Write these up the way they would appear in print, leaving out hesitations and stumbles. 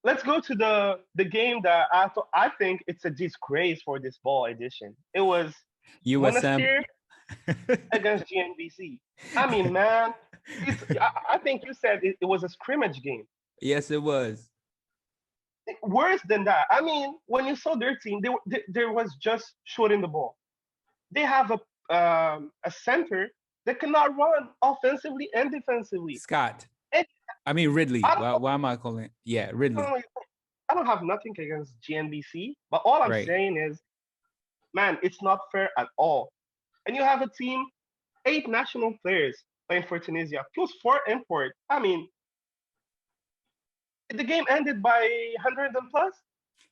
let's go to the game that I think it's a disgrace for this ball edition. It was USM. Monastir against GNBC. I mean, man, I think you said it was a scrimmage game. Yes, it was. Worse than that. I mean, when you saw their team, there was just shooting the ball. They have a center that cannot run offensively and defensively. Scott. And I mean Ridley. I Why am I calling it? Yeah, Ridley. don't, I don't have nothing against GNBC, but all I'm Right. saying is, man, it's not fair at all. And you have a team, 8 national players playing for Tunisia, plus 4 import. I mean, the game ended by 100 and plus.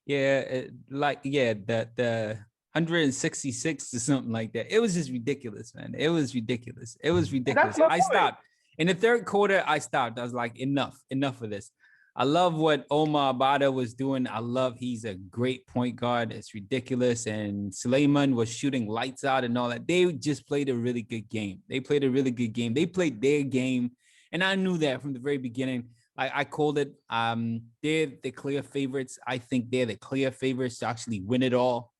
Yeah, the 166 or something like that. It was just ridiculous, man. It was ridiculous. It was And that's ridiculous. my I point. stopped. In the third quarter, I stopped. I was like, enough of this. I love what Omar Abada was doing. I love he's a great point guard. It's ridiculous. And Suleiman was shooting lights out and all that. They just played a really good game. They played a really good game. They played their game. And I knew that from the very beginning. I called it. They're the clear favorites. I think they're the clear favorites to actually win it all.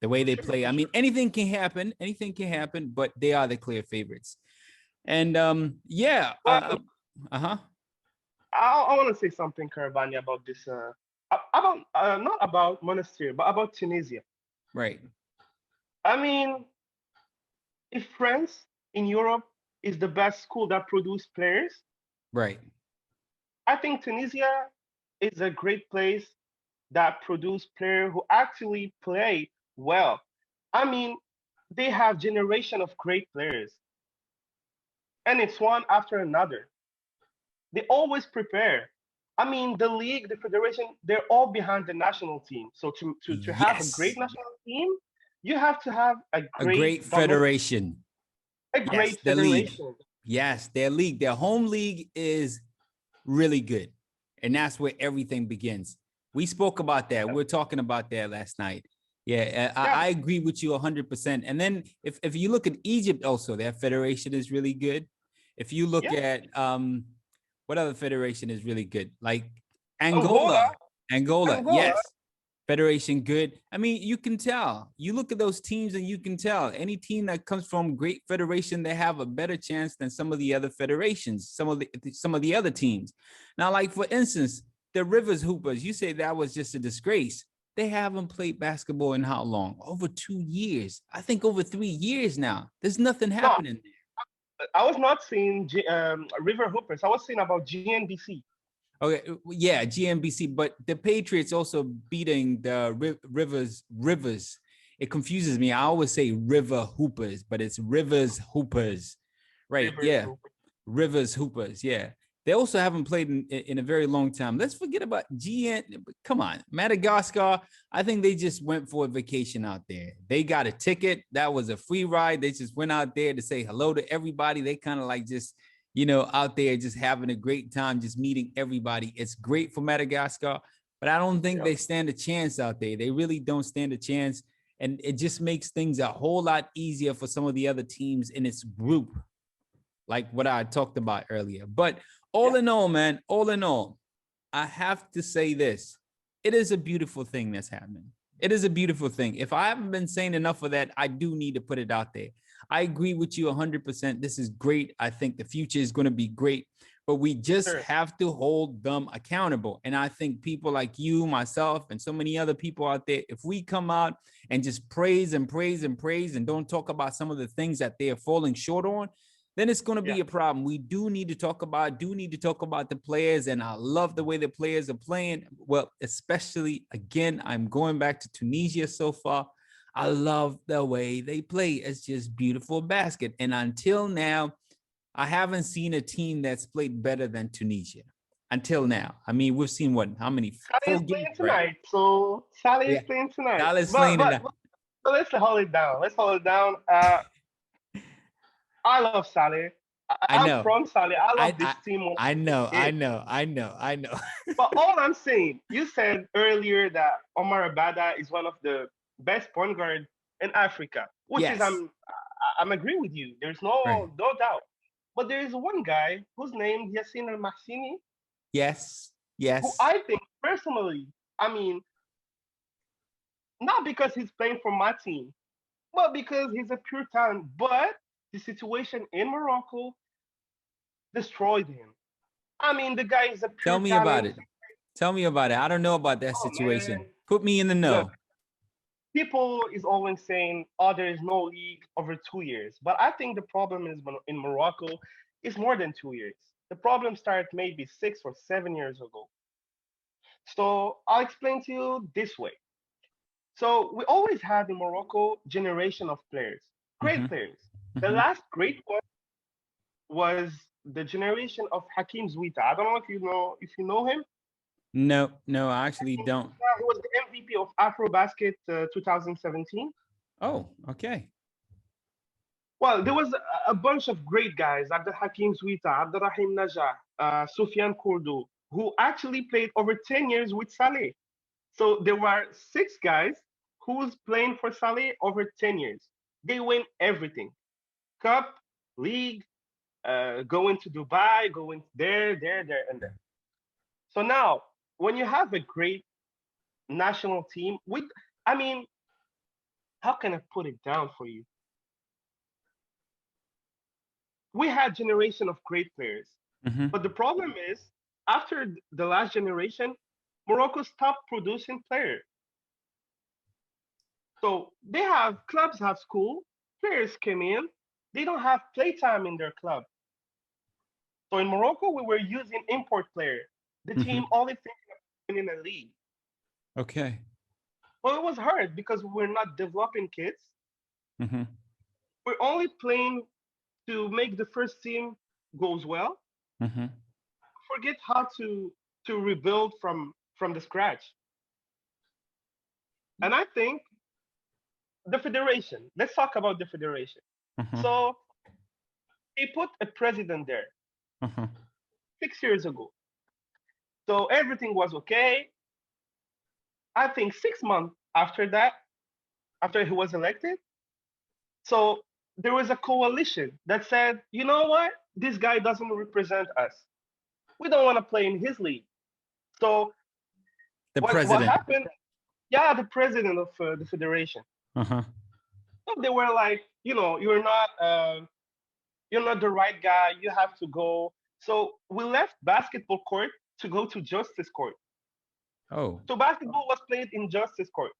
The way they play. I mean, anything can happen. Anything can happen, but they are the clear favorites. And yeah. But Uh-huh. I want to say something, Karabani, about this. About not about Monastir, but about Tunisia. Right. I mean, if France in Europe is the best school that produce players, Right. I think Tunisia is a great place that produce players who actually play well. I mean, they have generation of great players, and it's one after another. They always prepare. I mean, the league, the federation, they're all behind the national team. So to have a great Yes. national team, you have to have A great federation. a Yes, great the league. federation. Yes, their league, their home league is really good. And that's where everything begins. We spoke about that. We were talking about that last night. Yeah, Yeah. I agree with you 100%. And then if you look at Egypt also, their federation is really good. If you look Yeah. at what other federation is really good? Like Angola, Angola. Angola, Angola. yes. Federation good. I mean, you can tell. You look at those teams and you can tell. Any team that comes from great federation, they have a better chance than some of the other federations, some of the other teams. Now, like for instance, the Rivers Hoopers, you say that was just a disgrace. They haven't played basketball in how long? Over 2 years. I think over 3 years now. There's nothing No, happening there. I was not saying River Hoopers. I was saying about GNBC. Okay, yeah, GMBC, but the Patriots also beating the Rivers. It confuses me. I always say River Hoopers, but it's Rivers Hoopers, right? Rivers Yeah, Hoopers. Rivers Hoopers. Yeah, they also haven't played in a very long time. Let's forget about GN. Come on, Madagascar. I think they just went for a vacation out there. They got a ticket. That was a free ride. They just went out there to say hello to everybody. They kind of like just out there just having a great time, just meeting everybody. It's great for Madagascar, but I don't think Yeah. they stand a chance out there. They really don't stand a chance. And it just makes things a whole lot easier for some of the other teams in its group, like what I talked about earlier. But all Yeah. in all, man, all in all, I have to say this. It is a beautiful thing that's happening. It is a beautiful thing. If I haven't been saying enough of that, I do need to put it out there. I agree with you 100%. This is great. I think the future is going to be great, but we just Sure. have to hold them accountable. And I think people like you, myself, and so many other people out there, if we come out and just praise and praise and praise and don't talk about some of the things that they are falling short on, then it's going to Yeah. be a problem. We do need to talk about the players, and I love the way the players are playing. Well, especially again, I'm going back to Tunisia so far. I love the way they play. It's just beautiful basket. And until now, I haven't seen a team that's played better than Tunisia. Until now. I mean, we've seen what? How many? Sally 4 is playing games, right? tonight. So Sally is Yeah. playing tonight. Dallas But playing but, it. but but let's hold it down. Let's hold it down. I love Sally. I I'm know. from Sally. I I love this I team when I I was know. a I kid. know. I know. I know. But all I'm saying, you said earlier that Omar Abada is one of the best point guard in Africa, which is Yes. I'm agreeing with you. There's Right. no doubt. But there is one guy whose name Yassine Al Mahsini, Yes. who Yes. I think personally, I mean, not because he's playing for my team, but because he's a pure talent. But the situation in Morocco destroyed him. I mean, the guy is a Tell pure me about talent. it. Tell me about it. I don't know about that Oh situation. man, Put me in the look, know. people is always saying, "Oh, there is no league over 2 years," but I think the problem is in Morocco is more than 2 years. The problem started maybe 6 or 7 years ago. So I'll explain to you this way. So we always had in Morocco generation of players, Mm-hmm. great players. The Mm-hmm. last great one was the generation of Hakim Zouita. I don't know if you know him. No, no, I actually don't. He was the MVP of Afrobasket 2017. Oh, okay. Well, there was a bunch of great guys, Abdel Hakim Zouita, Abdelrahim Najah, Soufiane Kourdo, who actually played over 10 years with Saleh. So there were six guys who was playing for Saleh over 10 years. They win everything. Cup, league, going to Dubai, going there, and there. So now, when you have a great national team with, I mean, how can I put it down for you? We had generation of great players, Mm-hmm. but the problem is, after the last generation, Morocco stopped producing players. So they have clubs have school, players came in, they don't have playtime in their club. So in Morocco, we were using import players. The Mm-hmm. team only thinking of winning a league. Okay. Well, it was hard because we're not developing kids. Mm-hmm. We're only playing to make the first team goes well. Mm-hmm. Forget how to rebuild from the scratch. And I think the federation. Let's talk about the federation. Mm-hmm. So they put a president there Mm-hmm. 6 years ago. So everything was okay. I think 6 months after that, after he was elected, so there was a coalition that said, you know what? This guy doesn't represent us. We don't want to play in his league. So The what president. happened? Yeah, the president of the federation. Uh-huh. So they were like, you're not the right guy. You have to go. So we left basketball court to go to justice court. Oh. So basketball was played in justice court.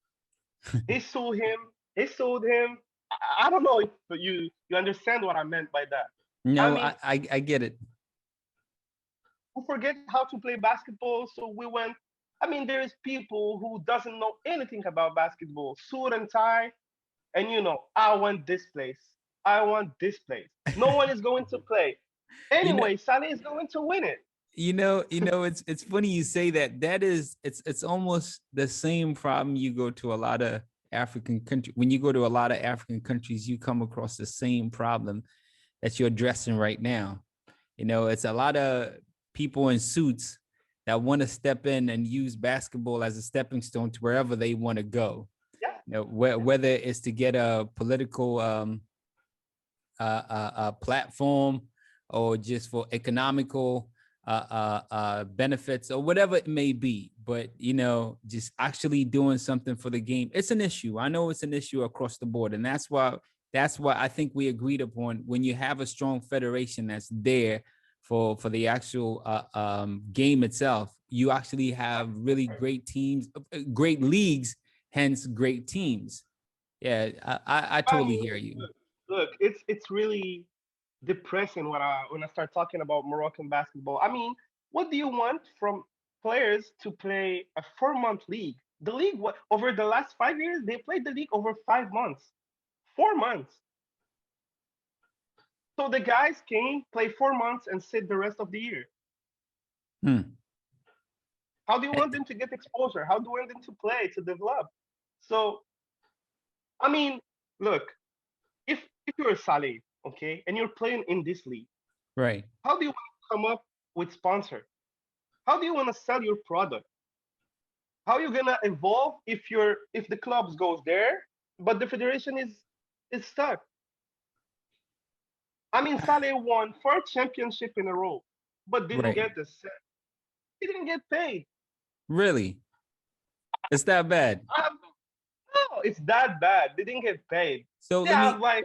They sued him. They sued him. I don't know if you understand what I meant by that. I No, mean, I get it. we forget how to play basketball, so we went. I mean, there is people who doesn't know anything about basketball, suit and tie, and I want this place. I want this place. No one is going to play. You know, Anyway, Saleh is going to win it. it's funny you say that. That is, it's almost the same problem you go to a lot of African countries. When you go to a lot of African countries, you come across the same problem that you're addressing right now. It's a lot of people in suits that want to step in and use basketball as a stepping stone to wherever they want to go. Yeah, Whether it's to get a political platform, or just for economical benefits, or whatever it may be. But just actually doing something for the game, it's an issue. I know it's an issue across the board, and that's why I think we agreed upon, when you have a strong federation that's there for the actual game itself, you actually have really great teams, great leagues, hence great teams. Yeah, I I totally mean, hear you. look, it's really depressing when I start talking about Moroccan basketball. I mean, what do you want from players to play a 4 month league? The league, what, over the last 5 years, they played the league over 5 months, 4 months. So the guys can play 4 months and sit the rest of the year. Hmm. How do you want them to get exposure? How do you want them to play to develop? So I mean, look, if you're a Saleh, okay, and you're playing in this league, Right. how do you want to come up with sponsor? How do you want to sell your product? How are you gonna evolve if the clubs goes there, but the federation is stuck? I mean, Saleh won 4 championship in a row, but didn't Right. get the set. He didn't get paid. Really? It's that bad. No, it's that bad. They didn't get paid. So They have like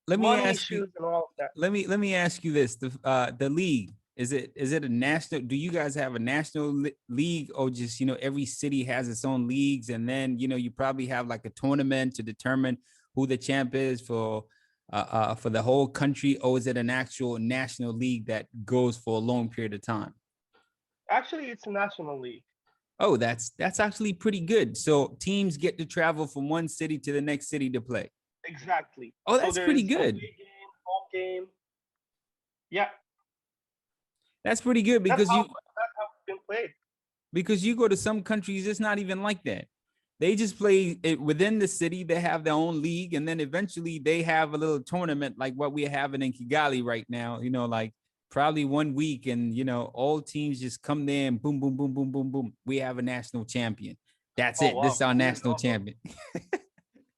let me money ask you issues and all of that. let me ask you this: the league, is it a national? Do you guys have a national league, or just every city has its own leagues, and then you probably have like a tournament to determine who the champ is for the whole country, or is it an actual national league that goes for a long period of time? Actually, it's a national league. Oh, that's actually pretty good. So teams get to travel from one city to the next city to play. Exactly. Oh, So that's pretty there's good. away game, home game. Yeah, That's pretty good that's how it's been played. because you go to some countries, it's not even like that. They just play it within the city. They have their own league, and then eventually they have a little tournament like what we're having in Kigali right now. Like probably one week, and all teams just come there and boom, boom, boom, boom, boom, boom. We have a national champion. That's Oh it. This is wow, our cool. national champion.